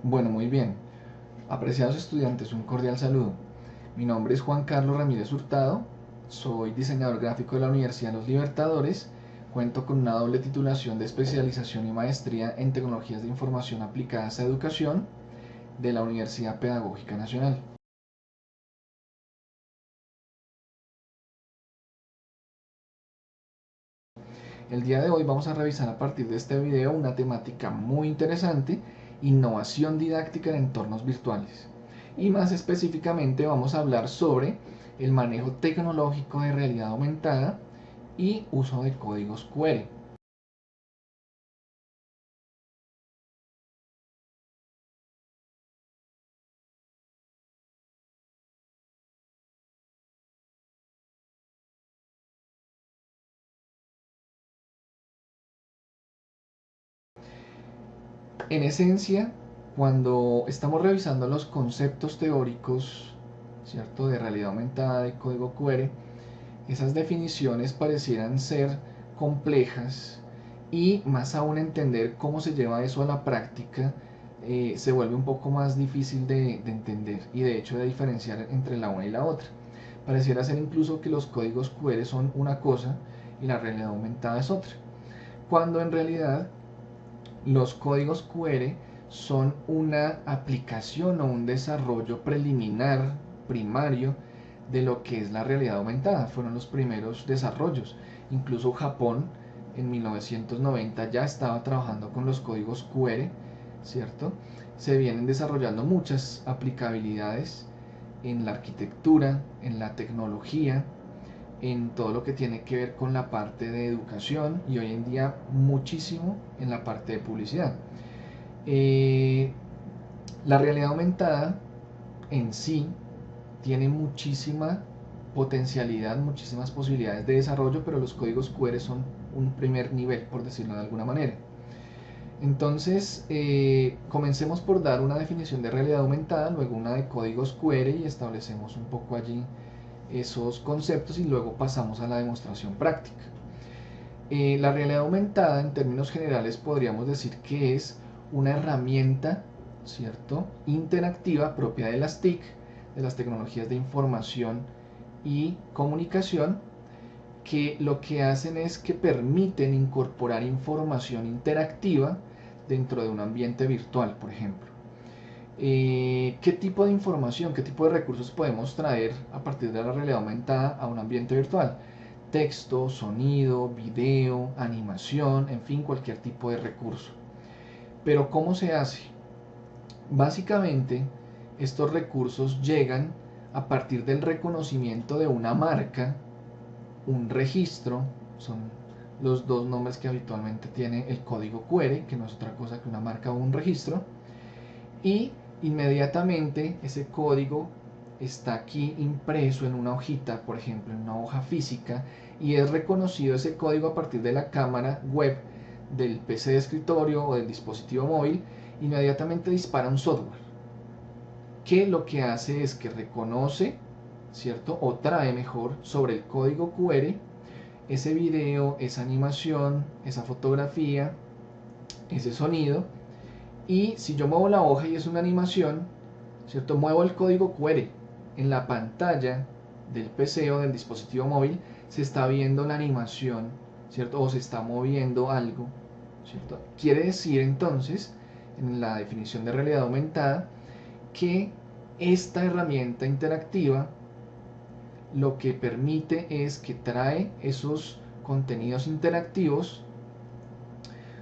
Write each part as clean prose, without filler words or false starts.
Bueno, muy bien. Apreciados estudiantes, un cordial saludo. Mi nombre es Juan Carlos Ramírez Hurtado, soy diseñador gráfico de la Universidad de los Libertadores, cuento con una doble titulación de especialización y maestría en tecnologías de información aplicadas a educación de la Universidad Pedagógica Nacional. El día de hoy vamos a revisar a partir de este video una temática muy interesante: innovación didáctica en entornos virtuales. Y más específicamente vamos a hablar sobre el manejo tecnológico de realidad aumentada y uso de códigos QR. En esencia, cuando estamos revisando los conceptos teóricos, ¿cierto?, de realidad aumentada, de código QR, esas definiciones parecieran ser complejas, y más aún entender cómo se lleva eso a la práctica se vuelve un poco más difícil de entender y de hecho de diferenciar entre la una y la otra. Pareciera ser incluso que los códigos QR son una cosa y la realidad aumentada es otra, cuando en realidad los códigos QR son una aplicación o un desarrollo preliminar, primario, de lo que es la realidad aumentada. Fueron los primeros desarrollos. Incluso Japón en 1990 ya estaba trabajando con los códigos QR, ¿cierto? Se vienen desarrollando muchas aplicabilidades en la arquitectura, en la tecnología, en todo lo que tiene que ver con la parte de educación y hoy en día muchísimo en la parte de publicidad. Eh, la realidad aumentada en sí tiene muchísima potencialidad, muchísimas posibilidades de desarrollo, pero los códigos QR son un primer nivel, por decirlo de alguna manera. Entonces, comencemos por dar una definición de realidad aumentada, luego una de códigos QR y establecemos un poco allí esos conceptos y luego pasamos a la demostración práctica. La realidad aumentada, en términos generales, podríamos decir que es una herramienta, ¿cierto?, interactiva propia de las TIC, de las tecnologías de información y comunicación, que lo que hacen es que permiten incorporar información interactiva dentro de un ambiente virtual, por ejemplo. ¿Qué tipo de información, qué tipo de recursos podemos traer a partir de la realidad aumentada a un ambiente virtual? Texto, sonido, video, animación, en fin, cualquier tipo de recurso. Pero ¿cómo se hace? Básicamente, estos recursos llegan a partir del reconocimiento de una marca, un registro, son los dos nombres que habitualmente tiene el código QR, que no es otra cosa que una marca o un registro, y inmediatamente ese código está aquí impreso en una hojita, por ejemplo, en una hoja física, y es reconocido ese código a partir de la cámara web del PC de escritorio o del dispositivo móvil. Inmediatamente dispara un software que lo que hace es que reconoce, ¿cierto?, o trae mejor sobre el código QR ese video, esa animación, esa fotografía, ese sonido. Y si yo muevo la hoja y es una animación, ¿cierto?, muevo el código QR en la pantalla del PC o del dispositivo móvil, se está viendo la animación, ¿cierto?, o se está moviendo algo, ¿cierto? Quiere decir entonces, en la definición de realidad aumentada, que esta herramienta interactiva lo que permite es que trae esos contenidos interactivos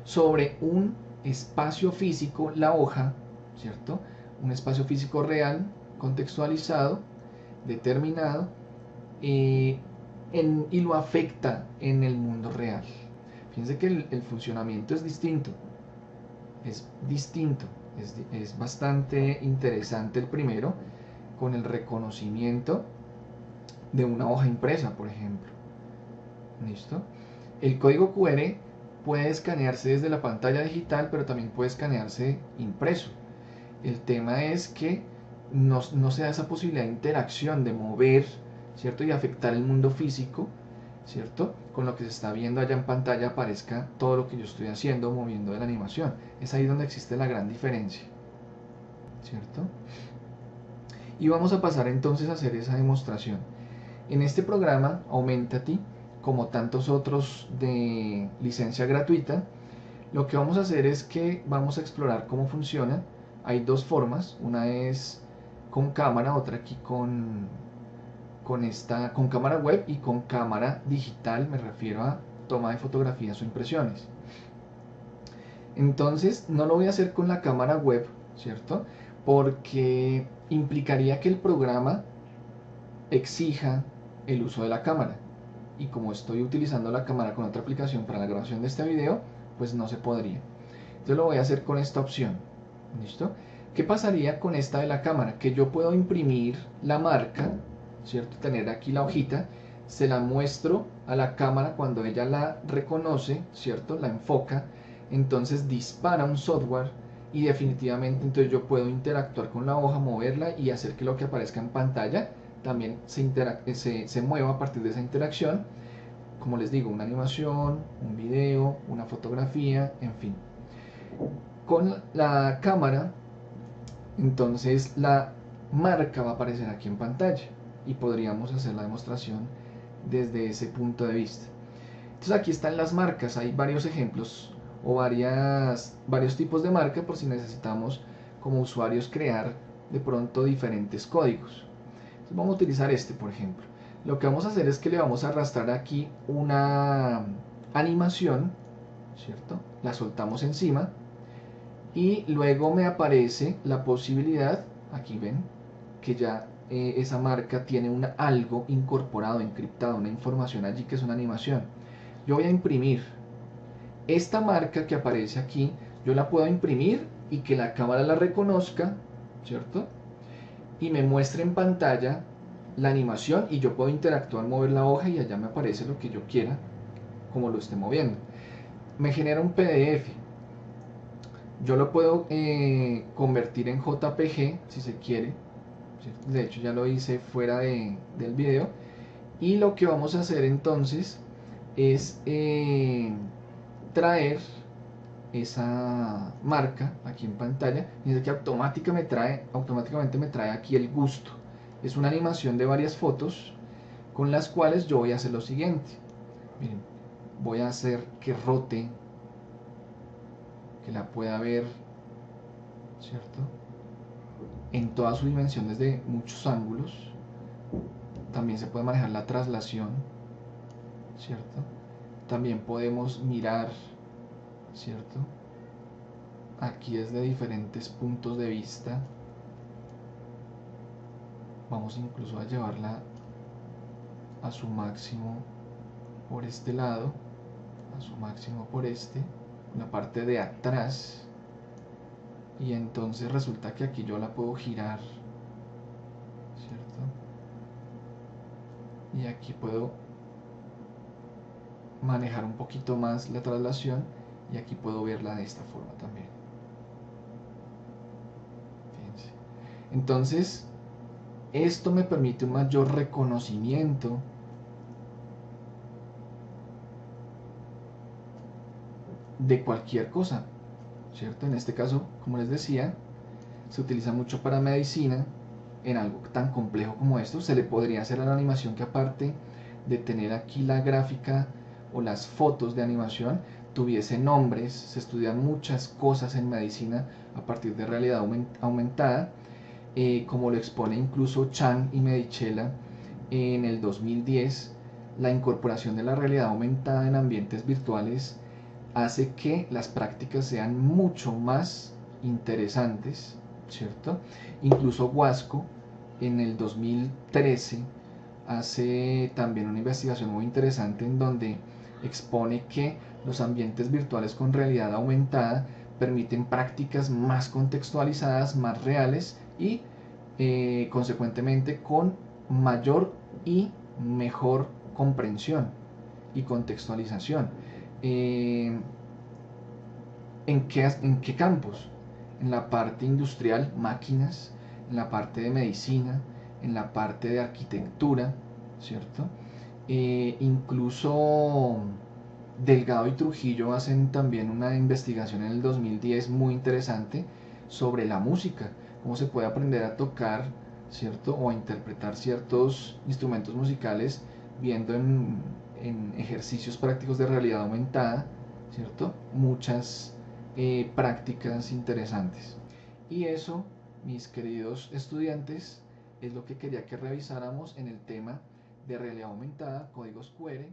sobre un espacio físico, la hoja, ¿cierto? Un espacio físico real, contextualizado, determinado, y lo afecta en el mundo real. Fíjense que el funcionamiento es distinto, es distinto, es bastante interesante el primero, con el reconocimiento de una hoja impresa, por ejemplo. ¿Listo? El código QR puede escanearse desde la pantalla digital, pero también puede escanearse impreso. El tema es que no se da esa posibilidad de interacción, de mover, ¿cierto?, y afectar el mundo físico, ¿cierto?, con lo que se está viendo allá en pantalla aparezca todo lo que yo estoy haciendo, moviendo de la animación. Es ahí donde existe la gran diferencia. ¿cierto? Y vamos a pasar entonces a hacer esa demostración. En este programa Aumentate, como tantos otros de licencia gratuita, lo que vamos a hacer es que vamos a explorar cómo funciona. Hay dos formas, una es con cámara, otra aquí con cámara web y con cámara digital, me refiero a toma de fotografías o impresiones. Entonces no lo voy a hacer con la cámara web, ¿cierto? Porque implicaría que el programa exija el uso de la cámara. Y como estoy utilizando la cámara con otra aplicación para la grabación de este video, pues no se podría. Entonces lo voy a hacer con esta opción. ¿Listo? ¿Qué pasaría con esta de la cámara? Que yo puedo imprimir la marca, ¿cierto? Tener aquí la hojita, se la muestro a la cámara cuando ella la reconoce, ¿cierto? La enfoca, entonces dispara un software y definitivamente entonces yo puedo interactuar con la hoja, moverla y hacer que lo que aparezca en pantalla también se mueva a partir de esa interacción. Como les digo, una animación, un video, una fotografía, en fin. Con la cámara, entonces la marca va a aparecer aquí en pantalla y podríamos hacer la demostración desde ese punto de vista. Entonces aquí están las marcas, hay varios ejemplos o varios tipos de marca por si necesitamos como usuarios crear de pronto diferentes códigos. Entonces vamos a utilizar este, por ejemplo. Lo que vamos a hacer es que le vamos a arrastrar aquí una animación, ¿cierto? La soltamos encima y luego me aparece la posibilidad, aquí ven, que ya esa marca tiene algo incorporado, encriptado, una información allí que es una animación. Yo voy a imprimir esta marca que aparece aquí, yo la puedo imprimir y que la cámara la reconozca, ¿cierto? Y me muestre en pantalla la animación y yo puedo interactuar, mover la hoja y allá me aparece lo que yo quiera, como lo esté moviendo. Me genera un PDF. Yo lo puedo convertir en JPG si se quiere. De hecho ya lo hice fuera del video. Y lo que vamos a hacer entonces es traer esa marca aquí en pantalla. Dice que automáticamente me trae aquí el gusto. Es una animación de varias fotos con las cuales yo voy a hacer lo siguiente. Miren, voy a hacer que rote, que la pueda ver, ¿cierto? En toda su dimensión desde muchos ángulos. También se puede manejar la traslación, ¿cierto? También podemos mirar, ¿cierto? Aquí desde diferentes puntos de vista. Vamos incluso a llevarla a su máximo por este lado, a su máximo por la parte de atrás, y entonces resulta que aquí yo la puedo girar, ¿cierto? Y aquí puedo manejar un poquito más la traslación y aquí puedo verla de esta forma también. Fíjense. Entonces esto me permite un mayor reconocimiento de cualquier cosa, ¿cierto? En este caso, como les decía, se utiliza mucho para medicina. En algo tan complejo como esto se le podría hacer a la animación que, aparte de tener aquí la gráfica o las fotos de animación, tuviese nombres. Se estudian muchas cosas en medicina a partir de realidad aumentada, como lo expone incluso Chan y Medichella en el 2010. La incorporación de la realidad aumentada en ambientes virtuales hace que las prácticas sean mucho más interesantes, ¿cierto? Incluso Wasco en el 2013 hace también una investigación muy interesante en donde expone que los ambientes virtuales con realidad aumentada permiten prácticas más contextualizadas, más reales y consecuentemente con mayor y mejor comprensión y contextualización. ¿En qué campos? En la parte industrial, máquinas, en la parte de medicina, en la parte de arquitectura, ¿cierto? Incluso Delgado y Trujillo hacen también una investigación en el 2010 muy interesante sobre la música, cómo se puede aprender a tocar, ¿cierto? O a interpretar ciertos instrumentos musicales viendo en ejercicios prácticos de realidad aumentada, ¿cierto? Muchas prácticas interesantes. Y eso, mis queridos estudiantes, es lo que quería que revisáramos en el tema de realidad aumentada, códigos QR.